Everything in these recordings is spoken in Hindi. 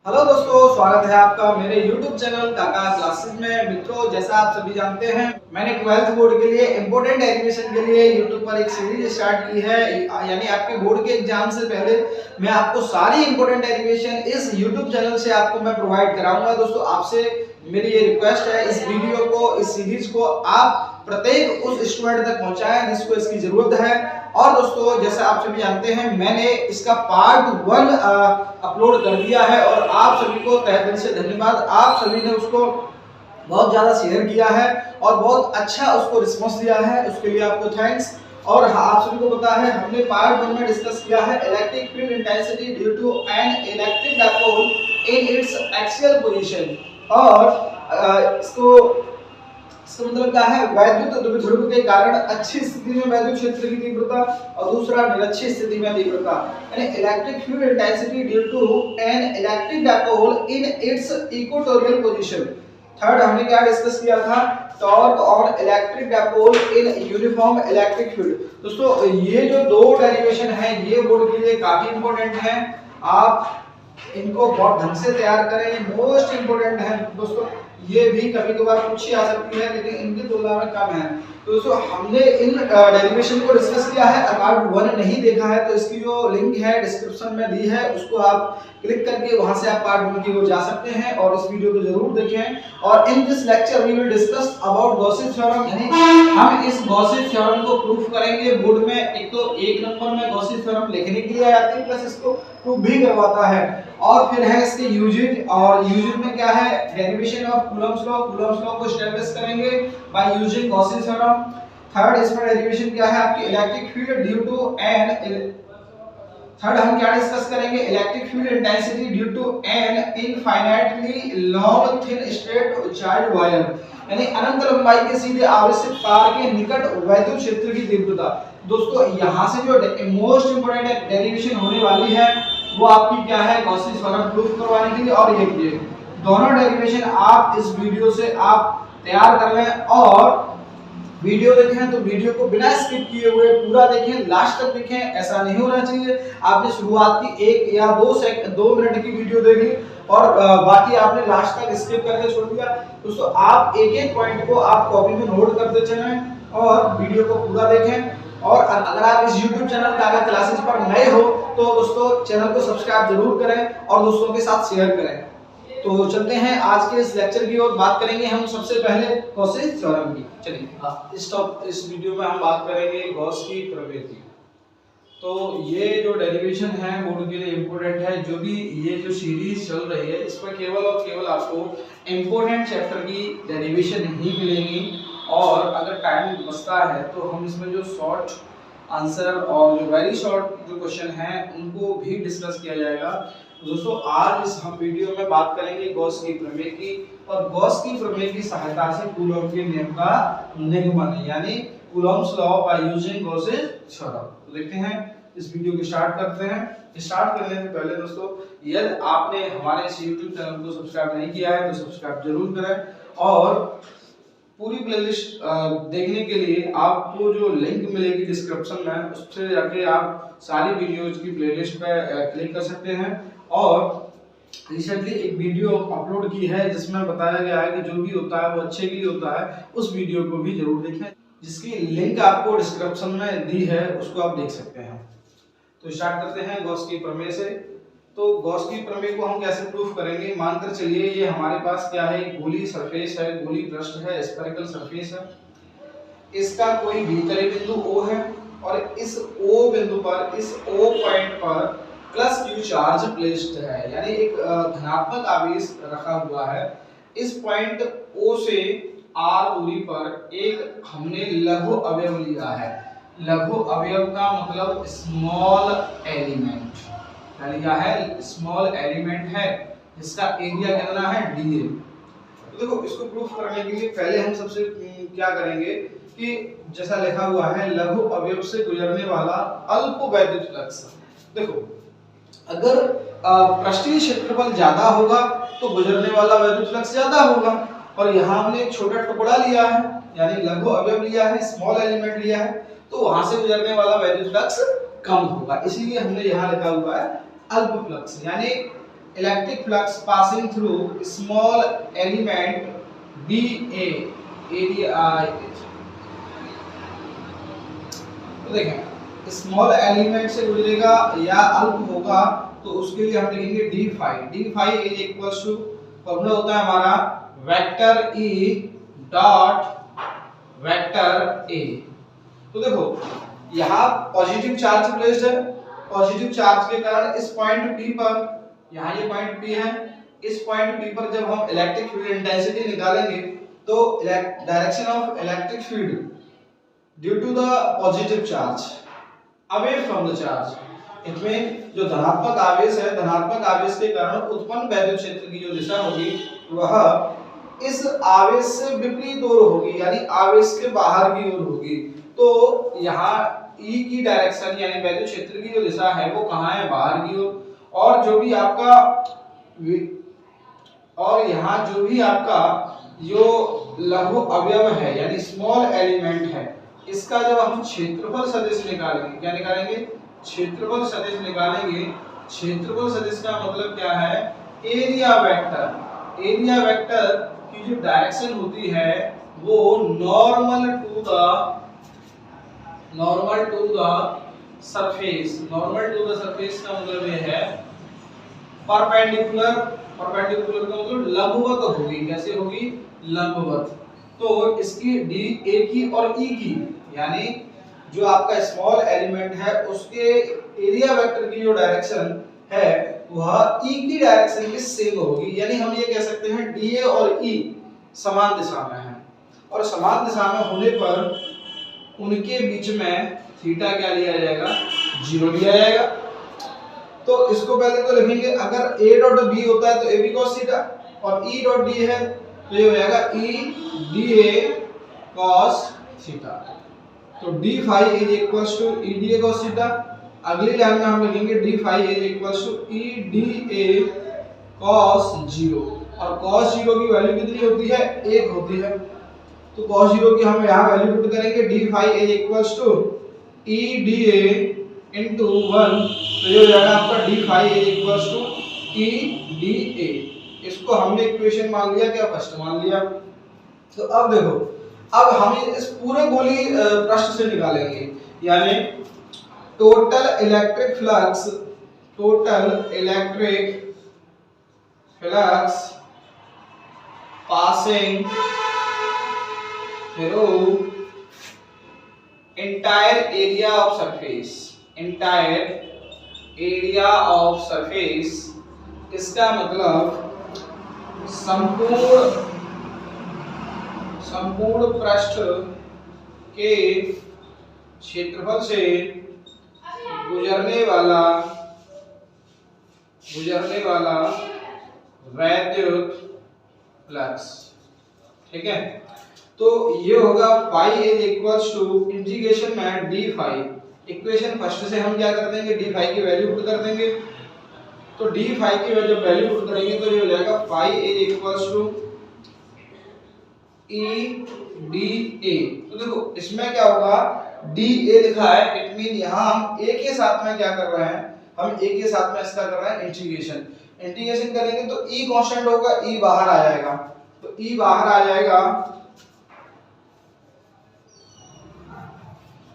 हेलो दोस्तों, स्वागत है आपका मेरे YouTube चैनल काका क्लासेस में। मित्रों, जैसा आप सभी जानते हैं, मैंने 12th बोर्ड के लिए इम्पोर्टेंट एजुकेशन के लिए YouTube पर एक सीरीज स्टार्ट की है। यानी आपके बोर्ड के एग्जाम से पहले मैं आपको सारी इम्पोर्टेंट एजुकेशन इस YouTube चैनल से आपको मैं प्रोवाइड कराऊंगा। दोस्तों, आपसे मेरी ये रिक्वेस्ट है, इस वीडियो को, इस सीरीज को आप प्रत्येक उस स्टूडेंट तक पहुंचाएं जिसको इसकी जरूरत है। और दोस्तों, जैसा आप सभी जानते हैं, मैंने इसका पार्ट 1 अपलोड कर दिया है और आप सभी को तहे दिल से धन्यवाद। आप सभी ने उसको बहुत ज्यादा शेयर किया है और बहुत अच्छा उसको रिस्पांस दिया है, उसके लिए आपको थैंक्स। और आप सभी को पता है, हमने पार्ट 1 में डिस्कस किया है electric field intensity due to an electric dipole in its axial position. और इसका मतलब क्या है, वैद्युत द्विध्रुव के कारण अच्छी स्थिति में वैद्युत क्षेत्र की तीव्रता और दूसरा निरक्षी स्थिति में तीव्रता, यानी electric field intensity due to an electric dipole in its equatorial position. Third हमने क्या डिस्कस किया था, torque on electric dipole in uniform electric field. दोस्तों, ये जो दो डेरिवेशन है ये बोर्ड के लिए काफी इंपॉर्टेंट है, आप इनको बहुत ढंग से तैयार करें, मोस्ट इंपोर्टेंट है। दोस्तों, ये भी कभी कभार पूछी आ सकती है लेकिन इनकी तुलना में कम है। तो दोस्तों, हमने इन डेरिवेशन को डिस्कस किया है। पार्ट 1 नहीं देखा है तो इसकी जो लिंक है डिस्क्रिप्शन में दी है, उसको आप क्लिक करके वहां से आप पार्ट 1 की ओर जा सकते हैं और इस वीडियो को जरूर देखें। और in this lecture we will discuss about Gauss's theorem, यानी हम इस गॉसिप थ्योरम को प्रूफ करेंगे। बोर्ड में एक तो 1 नंबर में गॉसिप थ्योरम लिखने के लिए आती है, प्लस इसको प्रूफ भी करवाता है। और फिर है इसके यूजेज, और यूजेज में क्या है, डेरिवेशन ऑफ कूलम्ब्स लॉ को एस्टैब्लिश करेंगे by using Gauss's theorem. Third इसमें डेरिवेशन क्या है आपकी, electric field due to an. Third हम क्या डिस्कस करेंगे, electric field intensity due to an infinitely long thin straight charge wire, यानी अनंत लंबाई के सीधे आवेशित तार के निकट वैद्युत क्षेत्र की तीव्रता। दोस्तों, यहां से जो मोस्ट इंपोर्टेंट डेरिवेशन होने वाली है वो आपकी क्या है, गॉसिप थ्योरम प्रूफ करवाने के लिए। और ये दोनों डेरिवेशन आप इस वीडियो से आप तैयार कर लें और वीडियो देखें तो वीडियो को बिना स्किप किए हुए पूरा देखें, लास्ट तक देखें। ऐसा नहीं होना चाहिए आपने शुरुआत की 1 या 2 मिनट की वीडियो देख ली और बाकी आपने लास्ट तक स्किप करके छोड़ दिया। दोस्तों, आप एक एक पॉइंट को आप कॉपी में नोट करते चलें और वीडियो को पूरा देखें। और अगर आप इस YouTube चैनल काका क्लासेस पर नए हो तो दोस्तों चैनल को सब्सक्राइब जरूर करें और दोस्तों के साथ शेयर करें। तो चलते हैं आज के इस लेक्चर की ओर। बात करेंगे हम सबसे पहले गॉसिप थ्योरम की। चलिए, इस वीडियो में हम बात करेंगे गॉस की प्रमेय की। तो ये जो डेरिवेशन है बोर्ड के लिए इंपॉर्टेंट है। जो भी ये जो सीरीज चल रही है इसमें केवल और केवल आपको इंपॉर्टेंट चैप्टर की डेरिवेशन ही मिलेंगी। और अगर टाइम बचता है तो हम इसमें जो शॉर्ट आंसर और जो वेरी शॉर्ट जो क्वेश्चन हैं उनको भी डिस्कस किया जाएगा। दोस्तों, आज इस हम वीडियो में बात करेंगे गॉस की प्रमेय की, और गॉस की प्रमेय की सहायता से कूलॉम के नियम का निगमन, यानी Coulomb's law by using Gauss's theorem. तो देखते हैं, इस वीडियो को स्टार्ट करते हैं। स्टार्ट करने से पहले दोस्तों, यदि आपने हमारे इस YouTube चैनल को सब्सक्राइब नहीं किया है तो सब्सक्राइब जरूर करें। और पूरी प्लेलिस्ट देखने के लिए आपको जो लिंक मिलेगी डिस्क्रिप्शन में, उससे जाके आप सारी वीडियोज की प्लेलिस्ट पे क्लिक कर सकते हैं। और रिसेंटली एक वीडियो अपलोड की है जिसमें बताया गया है कि जो भी होता है वो अच्छे के लिए होता है, उस वीडियो को भी जरूर देखें, जिसकी लिंक आपको डिस्क्रिप्शन में दी है, उसको आप देख सकते हैं। तो स्टार्ट करते हैं गॉस की प्रमेय से। तो गॉस की प्रमेय को हम कैसे प्रूफ करेंगे, मानकर चलिए ये हमारे पास क्या है, गोली सरफेस है, गोली पृष्ठ है, स्फेरिकल सरफेस है। इसका कोई भीतरी बिंदु O है और इस O बिंदु पर, इस O पॉइंट पर प्लस Q चार्ज प्लेस्ड है, यानी एक धनात्मक आवेश रखा हुआ है। इस पॉइंट O से R दूरी पर एक हमने लघु अवयव लिया है। लघु अवयव का मतलब स्मॉल एलिमेंट, लिया है स्मॉल एलिमेंट है जिसका एरिया कितना है dA। तो देखो, इसको प्रूफ करने के लिए पहले हम सबसे क्या करेंगे कि जैसा लिखा हुआ है, लघु अवयव से गुजरने वाला अल्प वैद्युत फ्लक्स। देखो, अगर पृष्ठीय क्षेत्रफल ज्यादा होगा तो गुजरने वाला वैद्युत फ्लक्स ज्यादा होगा। और यहाँ हमने एक छोटा टुकड़ा लिया है, यानी लघु अवयव लिया है, स्मॉल एलिमेंट लिया है, तो वहां से गुजरने वाला वैद्युत फ्लक्स कम होगा। इसीलिए हमने यहाँ लिखा हुआ है अल्प फ्लक्स, यानी electric flux passing through small element DA area. तो देखें स्मॉल एलिमेंट से गुजरेगा या अल्प होगा तो उसके लिए हम लिखेंगे d phi is equals to formula होता है हमारा vector E dot vector A। तो देखो यहाँ पॉजिटिव चार्ज प्लेस्ड है, पॉजिटिव चार्ज के कारण इस पॉइंट P पर, यहाँ ये पॉइंट P है, इस पॉइंट P पर जब हम इलेक्ट्रिक फील्ड इंटेंसिटी निकालेंगे तो direction of electric field due to the positive charge away from the charge, इसमें जो धनात्मक आवेश है, धनात्मक आवेश के कारण उत्पन्न वैद्युत क्षेत्र की जो दिशा होगी वह इस आवेश से विपरीत ओर होगी, यानी आवेश के बाहर की ओर होगी। तो यहाँ E की डायरेक्शन यानी वैद्युत क्षेत्र की जो दिशा है वो कहाँ है, बाहर की ओर। और जो भी आपका जो भी आपका जो लघु अवयव है यानी स्मॉल एलिमेंट है, इसका जब हम क्षेत्रफल सदिश निकालेंगे, क्या निकालेंगे, क्षेत्रफल सदिश निकालेंगे। क्षेत्रफल सदिश का मतलब क्या है, एरिया वेक्टर। एरिया वेक्टर की जो डायरेक्शन होती है वो normal to the surface. Normal to the surface का मतलब ये है परपेंडिकुलर का मतलब लंबवत होगी। कैसे होगी, लंबवत। तो इसकी डी ए की और ई की, यानी जो आपका स्मॉल एलिमेंट है उसके एरिया वेक्टर की जो डायरेक्शन है वह ई की डायरेक्शन के सेम होगी। यानी हम ये कह सकते हैं डी ए और ई समान दिशा में है, और समान दिशा में होने पर उनके बीच में थीटा क्या लिया जाएगा, 0 लिया जाएगा। तो इसको पहले तो लिखेंगे, अगर a डॉट b होता है तो ab cos थीटा, और e डॉट d है तो ये हो जाएगा e da cos थीटा। तो d phi is equals to e da cos theta. अगली लाइन में हम लिखेंगे d phi is equals to e da cos 0, और cos 0 की वैल्यू कितनी होती है, 1 होती है। तो cos 0 की हम यहाँ वैल्यू पुट करेंगे, d phi is equals to e da into 1, तो ये हो जाएगा आपका d phi is equals to e da। इसको हमने इक्वेशन मान लिया, क्या फर्स्ट मान लिया। तो अब देखो, अब हम इस पूरे गोली पृष्ठ से निकालेंगे, यानी total electric flux passing through entire area of surface, इसका मतलब संपूर्ण पृष्ठ के क्षेत्रफल से गुजरने वाला वैद्युत फ्लक्स। ठीक है, तो ये होगा phi is equals to integration में डी फाई। इक्वेशन फर्स्ट से हम क्या कर देंगे, डी फाई की वैल्यू पुट कर देंगे। तो डी फाई की जब वैल्यू पुट करेंगे तो ये हो जाएगा phi is equals to E D A. तो देखो इसमें क्या होगा, डी ए लिखा है, इट मीन यहाँ हम ए के साथ में क्या कर रहे हैं, हम ए के साथ में इसका कर रहे हैं इंटीग्रेशन करेंगे तो ई कांस्टेंट होगा, ई बाहर आ जाएगा। तो ई बाहर आ जाएगा,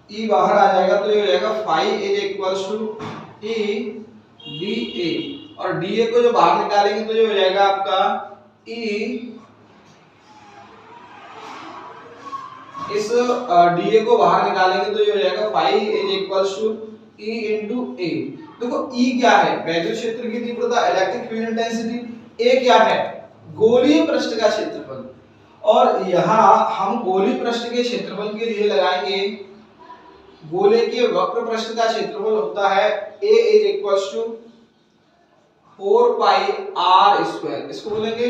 ई बाहर आ जाएगा तो ये हो जाएगा phi is equals to E D A, और डी ए को जो बाहर निकालेंगे तो ये हो जाएगा आपका ई, इस डी ए को बाहर निकालेंगे तो ये हो जाएगा phi is equals to E into A. देखो ई क्या है, वैद्युत क्षेत्र की तीव्रता, इलेक्ट्रिक फील्ड इंटेंसिटी। ए क्या है, गोलीय पृष्ठ का क्षेत्रफल, और यहाँ हम गोलीय पृष्ठ के क्षेत्रफल के लिए लगाएंगे, गोले के वक्र पृष्ठ का क्षेत्रफल होता है a is equals to 4 pi r square. इसको बोलेंगे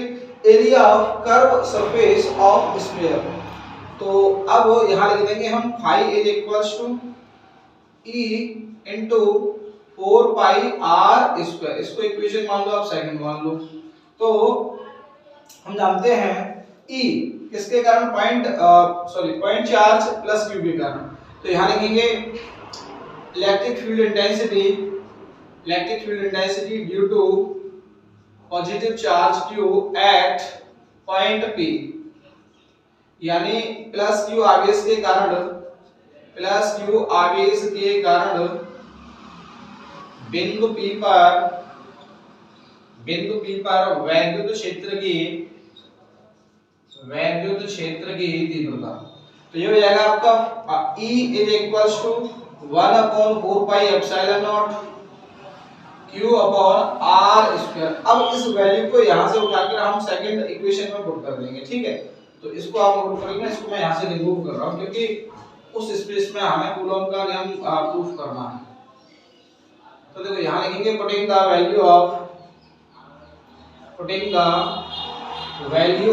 area of curve surface of sphere. तो अब यहाँ लिख देंगे हम phi is equals to e into 4 pi r square. इसको इक्वेशन मान लो, आप सेकंड मान लो। तो हम जानते हैं E किसके कारण, पॉइंट चार्ज प्लस q के कारण। तो यहाँ लिखेंगे electric field intensity due to positive charge Q at point P, यानी प्लस Q आवेश के कारण बिंदु P पर वैद्युत क्षेत्र की तीव्रता, तो ये हो जाएगा आपका E is equals to 1/4 pi epsilon naught Q upon R square. अब इस वैल्यू को यहां से उठाकर हम सेकंड इक्वेशन में पुट कर देंगे, ठीक है। तो इसको आप पुट करेंगे, इसको मैं यहां से रिमूव कर रहा हूं क्योंकि उस स्पेस में हमें कूलॉम का नियम प्रूफ करना है। तो देखो यहां लिखेंगे putting the value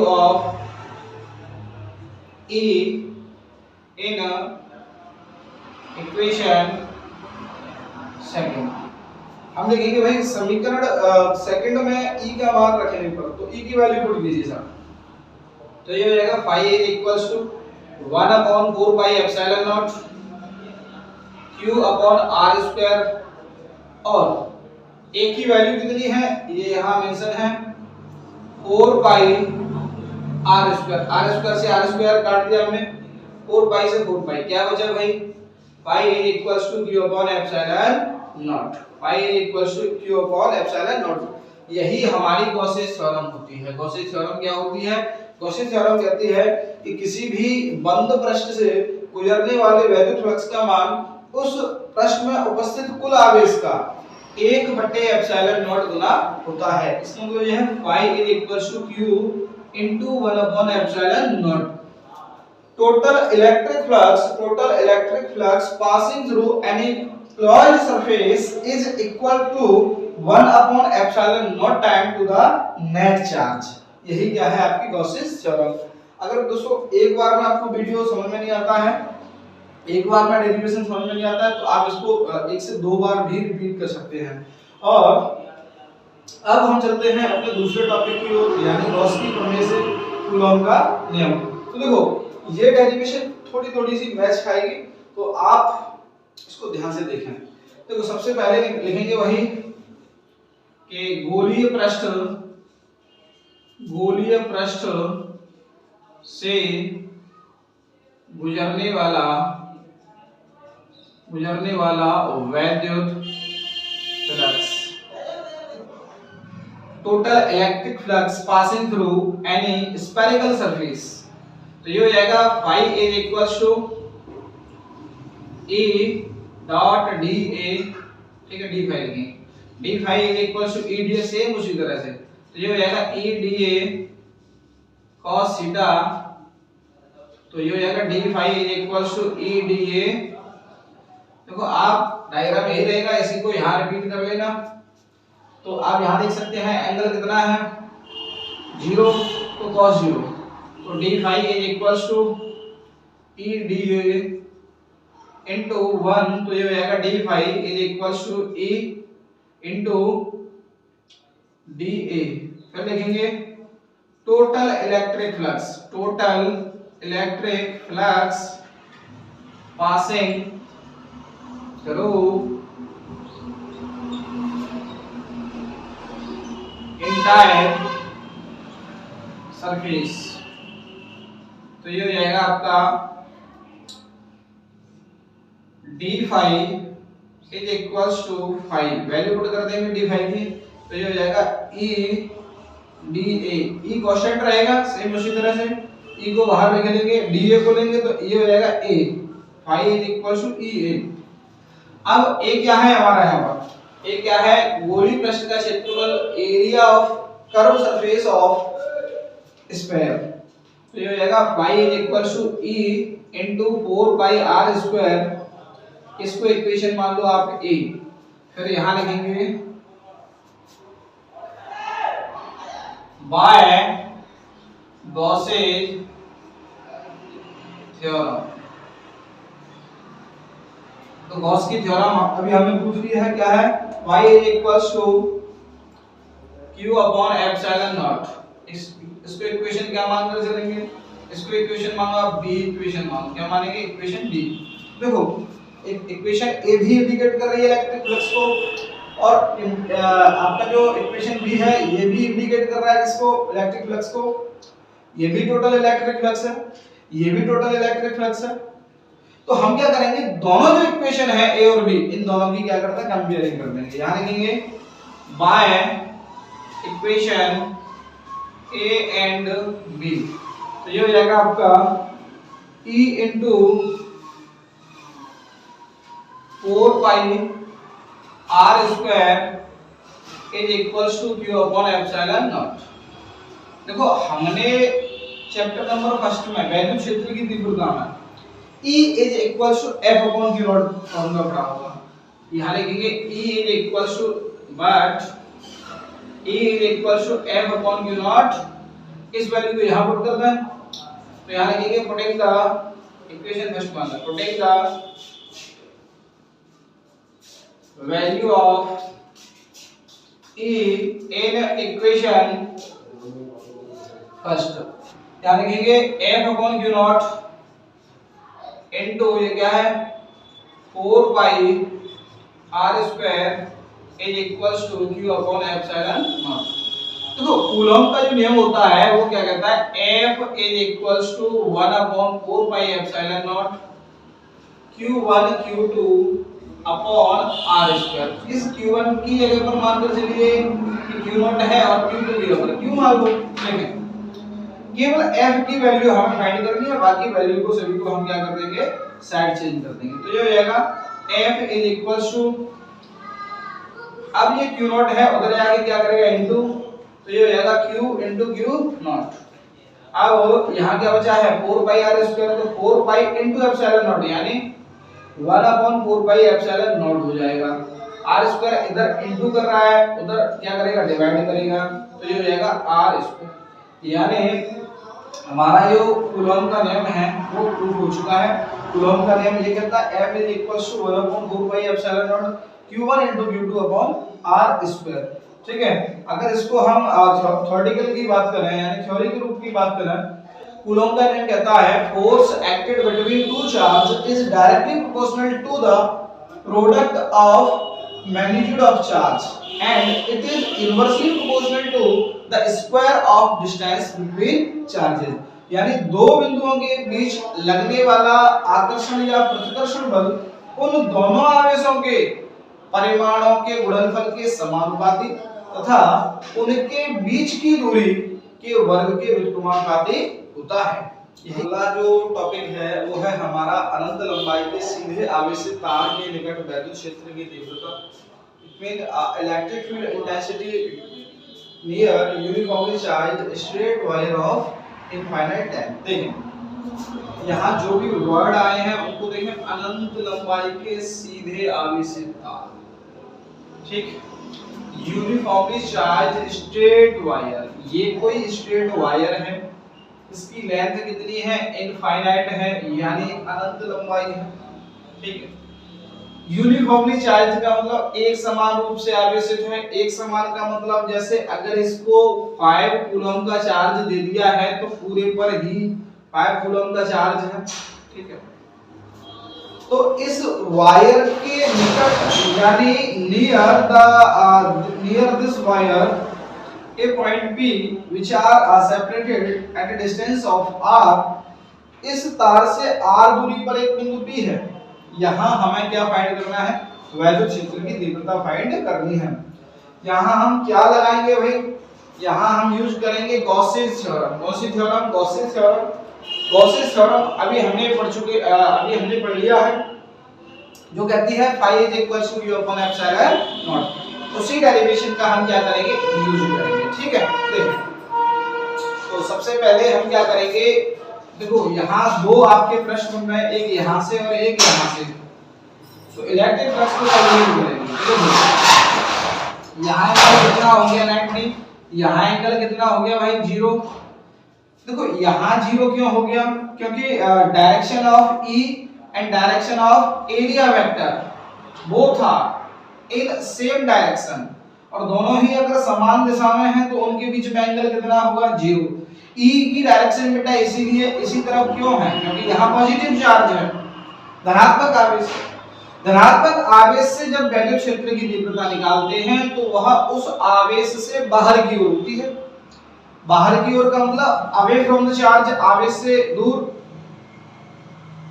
of E in equation second. हम देखेंगे भाई समीकरण सेकंड में E का मान रखेंगे पर, तो E की वैल्यू पुट कीजिए सर। तो ये हो जाएगा phi A equals to 1/4 pi epsilon naught Q upon R square, और A की वैल्यू कितनी है ये यहाँ मेंशन है 4 pi R square. R square से R स्क्वायर काट दिया हमने, 4 पाई से 4 पाई, क्या बचा भाई phi A equals to Q upon epsilon naught, phi A equals to Q upon epsilon naught. यही हमारी गॉसेस थ्योरम होती है। गॉसेस थ्योरम क्या होती है? गॉसेस थ्योरम कहती है कि किसी भी बंद पृष्ठ से गुजरने वाले वैद्युत फ्लक्स का मान उस पृष्ठ में उपस्थित कुल आवेश का 1/एप्सिलॉन नॉट गुना होता है। इसका मतलब यह है phi A equals to Q into epsilon naught. total electric flux passing through any closed surface is equal to 1/epsilon naught time to the net charge। यही क्या है आपकी गॉसेस थ्योरम। अगर दोस्तों एक बार में आपको वीडियो समझ में नहीं आता है, एक बार में डेरिवेशन समझ में नहीं आता है, तो आप इसको एक से दो बार भी रिपीट कर सकते हैं। और अब हम चलते हैं अपने दूसरे टॉपिक की ओर, यानी गॉस की प्रमेय से कूलॉम का नियम। तो देखो ये डेरिवेशन थोड़ी सी मैच खाएगी, तो आप इसको ध्यान से देखें। देखो सबसे पहले लिखेंगे वही कि गोलीय पृष्ठ से गुजरने वाला वैद्युत flux, total electric flux passing through any spherical surface. तो ये हो जाएगा phi A equals to E dot dA, ठीक है, d phi लिखेंगे, d phi equals to E dA, same उसी तरह से। तो ये हो जाएगा E dA cos थीटा, तो ये हो जाएगा d phi equals to E dA। देखो आप डायग्राम यही रहेगा, इसी को यहाँ रिपीट कर लेना। तो आप यहाँ देख सकते हैं एंगल कितना है 0, तो cos 0, तो d phi is equals to E dA into 1, तो ये हो जाएगा d phi is equals to E into dA। फिर देखेंगे total electric flux passing through entire surface. तो ये हो जाएगा आपका d phi is equals to phi, value put कर देंगे d phi की, तो ये हो जाएगा E dA। E कांस्टेंट रहेगा सेम उसी तरह से, E को बाहर निकालेंगे, dA को लेंगे, तो ये हो जाएगा A, phi is equals to EA। अब A क्या है हमारा यहाँ पर? A क्या है? गोलीय पृष्ठ का क्षेत्रफल, area of curve surface of sphere. तो ये हो जाएगा phi is equals to E into 4 pi R square, इसको इक्वेशन मान लो आप A। फिर यहाँ लिखेंगे बाय गॉसेस थ्योरम। तो गॉस की थ्योरम अभी हमने प्रूफ किया है, क्या है? y is equals to q upon epsilon naught. इसको इक्वेशन क्या मानकर चलेंगे? इसको इक्वेशन मानो आप b इक्वेशन मानो, क्या मानेंगे? Equation b। देखो एक इक्वेशन a भी इंडिकेट कर रही है इलेक्ट्रिक फ्लक्स को, और आपका जो इक्वेशन बी है ये भी इंडिकेट कर रहा है किसको, इलेक्ट्रिक फ्लक्स को। ये भी टोटल इलेक्ट्रिक फ्लक्स है, ये भी टोटल इलेक्ट्रिक फ्लक्स है। तो हम क्या करेंगे, दोनों जो इक्वेशन है ए और बी, इन दोनों की क्या करते हैं, कंपेयरिंग कर देंगे। यहां लिखेंगे by equation A and B, तो ये हो जाएगा आपका E into 4 pi are square is equals to Q upon epsilon naught. देखो हमने चैप्टर नंबर फर्स्ट में वैद्युत क्षेत्र की तीव्रता में E is equals to F upon Q naught formula पढ़ा होगा। यहाँ लिखेंगे E is equals to but E is equals to F upon Q naught, इस वैल्यू को यहाँ पुट करना है। तो यहाँ लिखेंगे putting the equation first one, putting the value of E in equation first, यहाँ लिखेंगे F upon Q naught into ये क्या है 4 pi are square is equals to Q upon epsilon naught. देखो कूलॉम का जो नियम होता है वो क्या कहता है, F is equals to 1 upon 4 pi epsilon naught Q1 Q2 upon R square. इस Q1 की जगह पर मानकर चलिए कि Q0 है और Q2 की जगह पर Q मान लो, ठीक है। केवल F की वैल्यू हमें फाइंड करनी है, बाकी वैल्यू को सभी को हम क्या कर देंगे, साइड चेंज कर देंगे। तो ये हो जाएगा F इज इक्वल्स टू, अब ये Q0 है उधर जाके क्या करेगा इनटू, तो ये हो जाएगा Q इनटू Q0। अब यहाँ क्या बचा है 4 पाई आर स्क्वायर, तो 4 पाई इनटू एप्सिलॉन नॉट यानी 1 अपॉन 4 पाई एप्सिलॉन नॉट हो जाएगा। आर स्क्वायर इधर इनटू कर रहा है, उधर क्या करेगा, डिवाइड करेगा, तो ये हो जाएगा आर स्क्वायर। यानी हमारा जो कूलॉम का नियम है वो प्रूफ हो चुका है। कूलॉम का नियम ये कहता है F is equals to 1 upon 4 pi epsilon naught Q1 into Q2 upon R square, ठीक है। अगर इसको हम थ्योरेटिकल की बात करें यानी थ्योरी के रूप की बात करें, कूलॉम का नियम कहता है force acted between two charge is directly proportional to the product of magnitude of charge and it is inversely proportional to the square of distance between charges. यानी दो बिंदुओं के बीच लगने वाला आकर्षण या प्रतिकर्षण बल उन दोनों आवेशों के परिमाणों के गुणनफल के समानुपाती तथा उनके बीच की दूरी के वर्ग के व्युत्क्रमानुपाती होता है। अगला जो टॉपिक है वो है हमारा अनंत लंबाई के सीधे आवेशित तार के निकट वैद्युत क्षेत्र की तीव्रता, it mean electric field intensity near uniformly charged straight wire of infinite time. देखें यहाँ जो भी वर्ड आए हैं उनको देखें, अनंत लंबाई के सीधे आवेशित तार, ठीक, यूनिफॉर्मली चार्ज्ड स्ट्रेट वायर, ये कोई स्ट्रेट वायर है, इसकी लेंथ कितनी है, इनफाइनाइट है यानी अनंत लंबाई है, ठीक है। यूनिफॉर्मली चार्ज का मतलब एक समान रूप से आवेशित है। एक समान का मतलब जैसे अगर इसको 5 कूलम का चार्ज दे दिया है तो पूरे पर ही 5 कूलम का चार्ज है, ठीक है। तो इस वायर के निकट यानी near this wire a point P which are separated at a distance of r, इस तार से r दूरी पर एक बिंदु P है। यहाँ हमें क्या फाइंड करना है, वैद्युत क्षेत्र की तीव्रता फाइंड करनी है। यहाँ हम क्या लगाएंगे भाई, यहाँ हम यूज करेंगे गॉसेस थ्योरम। गॉसेस थ्योरम अभी हमने पढ़ लिया है, जो कहती है phi is equal to u upon epsilon naught। उसी डेरिवेशन का हम क्या करेंगे, यूज करेंगे, ठीक है। देखो तो सबसे पहले हम क्या करेंगे, देखो यहाँ दो आपके प्रश्न बन रहे हैं, एक यहाँ से और एक यहाँ से, तो इलेक्ट्रिक फ्लक्स को कैलकुलेट करेंगे। यहाँ एंगल कितना हो गया 90, यहाँ एंगल कितना हो गया भाई 0। देखो यहाँ 0 क्यों हो गया, क्योंकि direction of E and direction of area vector both are in same direction, और दोनों ही अगर समान दिशा में हैं तो उनके बीच में एंगल कितना होगा 0। E की डायरेक्शन बेटा इसीलिए इसी तरफ क्यों है, क्योंकि यहाँ पॉजिटिव चार्ज है, धनात्मक आवेश, धनात्मक आवेश से जब वैद्युत क्षेत्र की तीव्रता निकालते हैं तो वह उस आवेश से बाहर की ओर होती है। बाहर की ओर का मतलब अवे फ्रॉम द चार्ज, आवेश से दूर।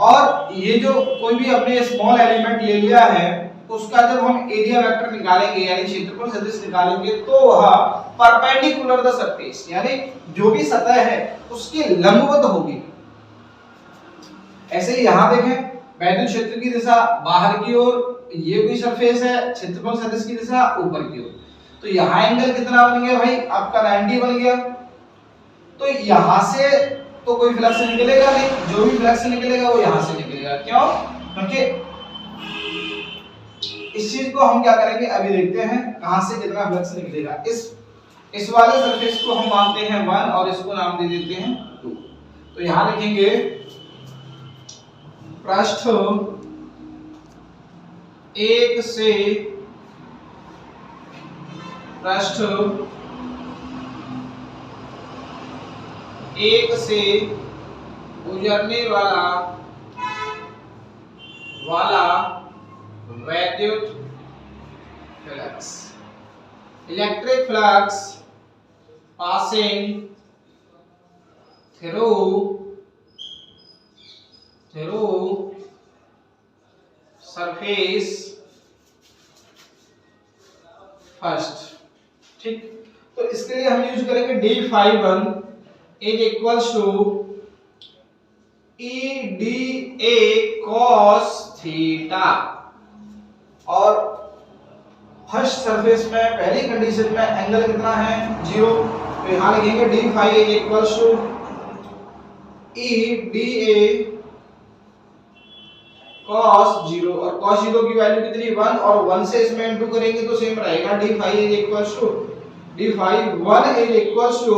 और ये जो कोई भी अपने स्मॉल एलिमेंट ले लिया है उसका जब हम एरिया वेक्टर निकालेंगे यानी क्षेत्रफल सदिश निकालेंगे तो वह परपेंडिकुलर द सरफेस यानी जो भी सतह है उसके लंबवत होगी। ऐसे ही यहां देखें, वैद्युत क्षेत्र की दिशा बाहर की ओर, ये कोई सरफेस है, क्षेत्रफल सदिश की दिशा ऊपर की ओर। तो यहाँ एंगल कितना बन गया भाई, आपका 90 बन गया। तो यहां से तो कोई फ्लक्स निकलेगा नहीं, जो भी फ्लक्स निकलेगा वो यहां से निकलेगा। क्यों? क्योंकि इस चीज को हम क्या करेंगे अभी देखते हैं कहां से कितना फ्लक्स निकलेगा। इस वाले सरफेस को हम मानते हैं 1 और इसको नाम दे देते हैं 2। तो यहां लिखेंगे पृष्ठ 1 से पृष्ठ 1 से गुजरने वाला वैद्युत flux, electric flux passing through surface first. ठीक, तो इसके लिए हम यूज करेंगे d∅1 is equals to EDA cos theta. और फर्स्ट सरफेस में पहली कंडीशन में एंगल कितना है 0। तो यहां लिखेंगे d∅ is equals to EDA cos 0 और cos 0 की वैल्यू कितनी 1 और 1 से इसमें इंटू करेंगे तो सेम रहेगा d∅ is equals to d∅1 is equals to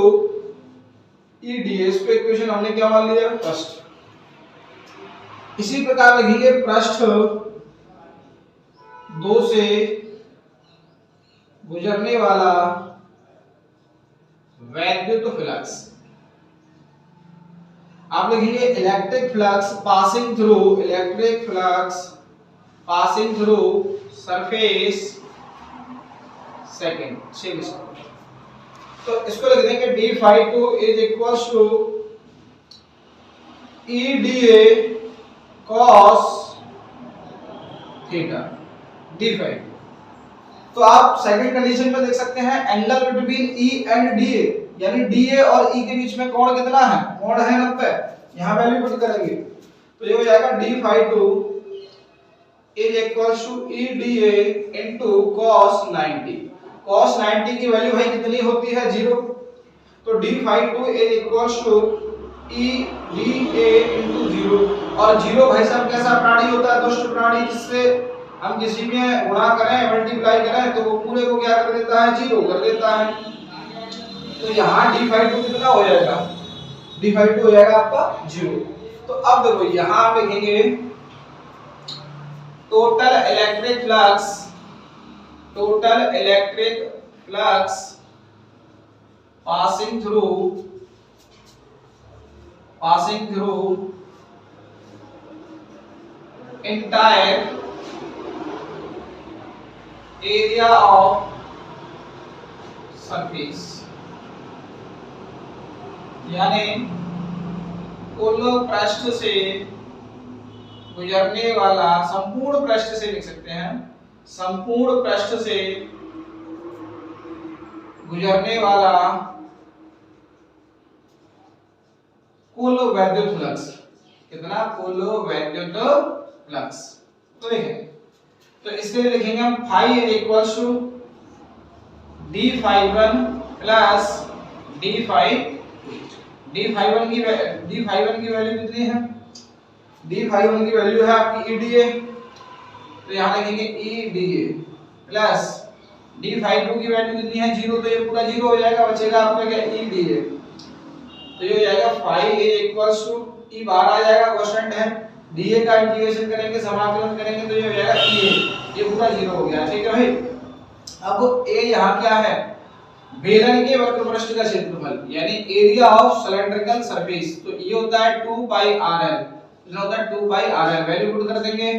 EDA। इसको इक्वेशन हमने क्या मान लिया फर्स्ट। इसी प्रकार लिखेंगे पृष्ठ 2 से गुजरने वाला वैद्युत फ्लक्स, आप लिखेंगे electric flux passing through surface second. तो इसको लिख देंगे d∅2 is equals to EDA cos theta d∅2। तो आप सेकंड कंडीशन में देख सकते हैं angle between E and DA यानी DA और E के बीच में कोण कितना है, कोण है 90। यहां वैल्यू पुट करेंगे तो ये हो जाएगा d∅2 is equals to EDA into cos 90। cos 90 की वैल्यू भाई कितनी होती है 0। तो d∅2 is equals to EDA into 0। और 0 भाई साहब कैसा प्राणी होता है, दुष्ट प्राणी, जिससे हम किसी में गुणा करें मल्टीप्लाई करें तो वो पूरे को क्या कर देता है 0 कर देता है। तो यहाँ d∅2 कितना हो जाएगा, d∅2 हो जाएगा आपका 0। तो अब देखो यहाँ आप लिखेंगे total electric flux passing through entire area of surface यानी कुल पृष्ठ से गुजरने वाला, संपूर्ण पृष्ठ से लिख सकते हैं, संपूर्ण पृष्ठ से गुजरने वाला कुल वैद्युत फ्लक्स कितना, कुल वैद्युत फ्लक्स। तो देखें, तो इसके लिए लिखेंगे हम phi is equals to d∅1 plus d∅1 की वैल्यू कितनी है, d∅1 की वैल्यू है आपकी EDA। तो यहां लिखेंगे EDA प्लस d∅2 की वैल्यू कितनी है 0। तो ये पूरा 0 हो जाएगा, बचेगा आपका क्या EDA। तो ये हो जाएगा phi is equals to E बाहर आ जाएगा, कांस्टेंट है, DA का इंटीग्रेशन करेंगे, समाकलन करेंगे तो ये हो जाएगा EA। ये पूरा 0 हो गया, ठीक है भाई। अब A यहाँ क्या है, बेलन के वक्र पृष्ठ का क्षेत्रफल यानी एरिया ऑफ सिलेंड्रिकल सरफेस। तो ये होता है 2 पाई RL, ये होता है 2 पाई RL। वैल्यू पुट कर देंगे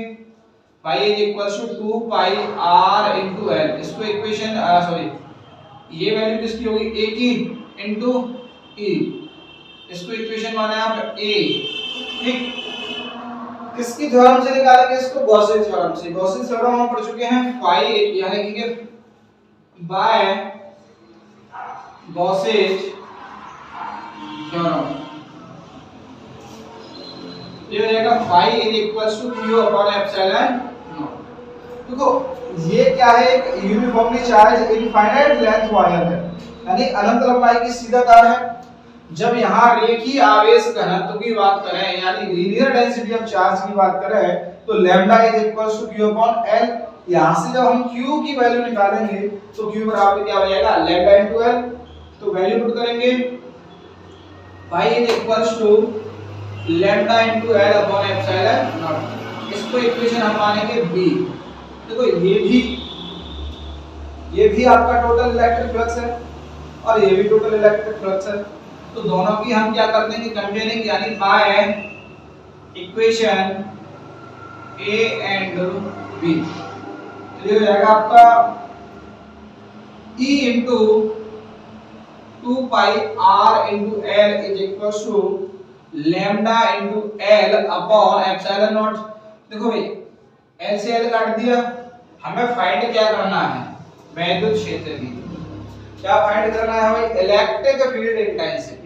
y is equals to 2 pi r into l। इसको इक्वेशन सॉरी ये वैल्यू किसकी होगी, a की इनटू e। इसको इक्वेशन माना है आप a। ठीक, किसकी थ्योरम से निकालेंगे इसको, गॉसियन थ्योरम से। गॉसियन थ्योरम हम पढ़ चुके हैं, फाई यानी कि बाय गॉसियन थ्योरम। ये हो जाएगा phi is equals to q upon epsilon naught. देखो ये क्या है, एक uniformly charge infinite length wire है, यानी अनंत लंबाई की सीधा तार है। जब यहाँ रेखीय आवेश घनत्व की बात करें यानी लीनियर डेंसिटी ऑफ चार्ज की बात करें तो lambda is equals to q upon l। यहाँ से जब हम q की वैल्यू निकालेंगे तो q बराबर क्या हो जाएगा, लैम्डा इनटू l। तो वैल्यू पुट करेंगे, y is equals to lambda into l upon epsilon naught. इसको इक्वेशन हम मानेंगे b। देखो ये भी आपका टोटल इलेक्ट्रिक फ्लक्स है और ये भी टोटल इलेक्ट्रिक फ्लक्स है। तो दोनों की हम क्या कर देंगे, कंबाइनिंग, यानी by equation a and b। तो ये हो जाएगा आपका e into 2 pi r into l is equals to lambda into l upon epsilon naught. देखो भाई l से l काट दिया, हमें फाइंड क्या करना है, वैद्युत क्षेत्र की। क्या फाइंड करना है भाई, electric field intensity.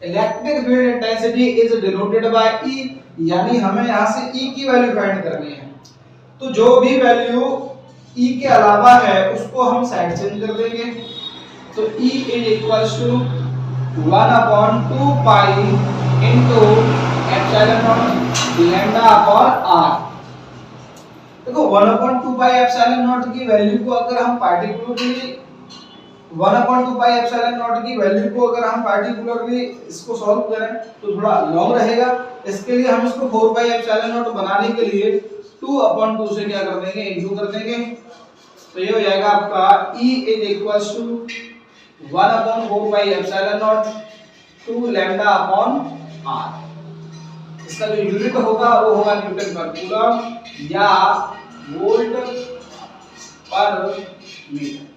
Electric field intensity is denoted by E, यानी हमें यहाँ से E की वैल्यू फाइंड करनी है। तो जो भी वैल्यू E के अलावा है उसको हम साइड चेंज कर देंगे। तो E is equals to 1 upon 2 pi into epsilon naught lambda upon r। देखो 1 अपॉन 2 पाई एप्सिलॉन नॉट की वैल्यू को अगर हम particularly 1 upon 2 pi epsilon naught की वैल्यू को अगर हम पार्टिकुलरली इसको सॉल्व करें तो थोड़ा लॉन्ग रहेगा। इसके लिए हम इसको 4 पाई एप्सिलॉन नॉट बनाने के लिए 2 अपॉन 2 से क्या कर देंगे, इनटू कर देंगे। तो ये हो जाएगा आपका E is equals to 1 upon 4 pi epsilon naught 2 lambda upon r। इसका जो यूनिट होगा वो होगा न्यूटन पर कूलम या वोल्ट पर मीटर।